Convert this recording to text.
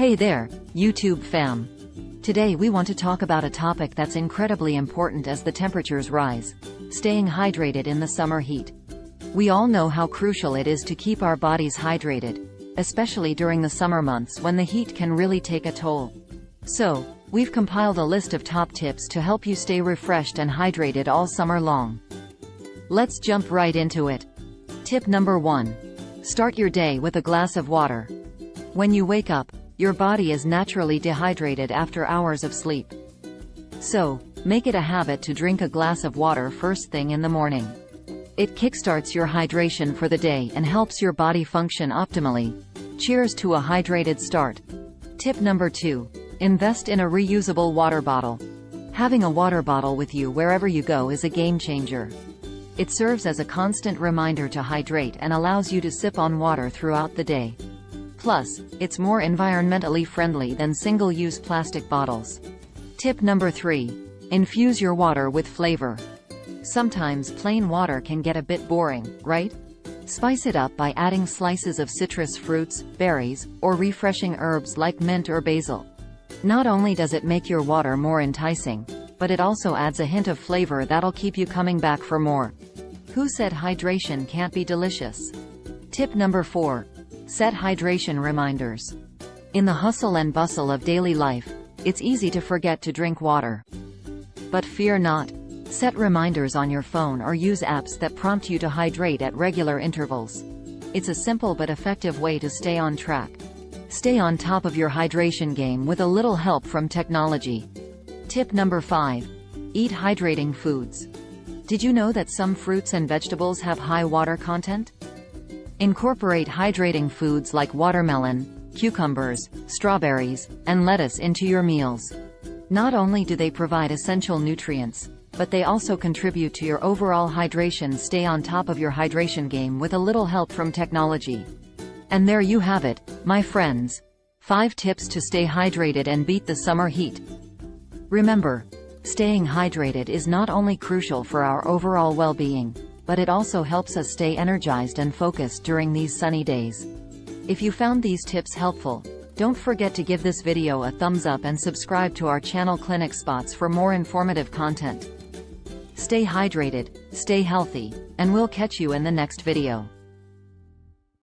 Hey there, YouTube fam. Today we want to talk about a topic that's incredibly important as the temperatures rise: staying hydrated in the summer heat. We all know how crucial it is to keep our bodies hydrated, especially during the summer months when the heat can really take a toll. So, we've compiled a list of top tips to help you stay refreshed and hydrated all summer long. Let's jump right into it. Tip number 1. Start your day with a glass of water. When you wake up, your body is naturally dehydrated after hours of sleep. So, make it a habit to drink a glass of water first thing in the morning. It kickstarts your hydration for the day and helps your body function optimally. Cheers to a hydrated start. Tip number 2. Invest in a reusable water bottle. Having a water bottle with you wherever you go is a game changer. It serves as a constant reminder to hydrate and allows you to sip on water throughout the day. Plus, it's more environmentally friendly than single-use plastic bottles. Tip number 3. Infuse your water with flavor. Sometimes plain water can get a bit boring, right? Spice it up by adding slices of citrus fruits, berries, or refreshing herbs like mint or basil. Not only does it make your water more enticing, but it also adds a hint of flavor that'll keep you coming back for more. Who said hydration can't be delicious? Tip number 4. Set hydration reminders. In the hustle and bustle of daily life, it's easy to forget to drink water. But fear not. Set reminders on your phone or use apps that prompt you to hydrate at regular intervals. It's a simple but effective way to stay on track. Stay on top of your hydration game with a little help from technology. Tip number 5. Eat hydrating foods. Did you know that some fruits and vegetables have high water content? Incorporate hydrating foods like watermelon, cucumbers, strawberries, and lettuce into your meals. Not only do they provide essential nutrients, but they also contribute to your overall hydration. Stay on top of your hydration game with a little help from technology. And there you have it, my friends. 5 tips to stay hydrated and beat the summer heat. Remember, staying hydrated is not only crucial for our overall well-being, but it also helps us stay energized and focused during these sunny days. If you found these tips helpful, don't forget to give this video a thumbs up and subscribe to our channel ClinicSpots for more informative content. Stay hydrated, stay healthy, and we'll catch you in the next video.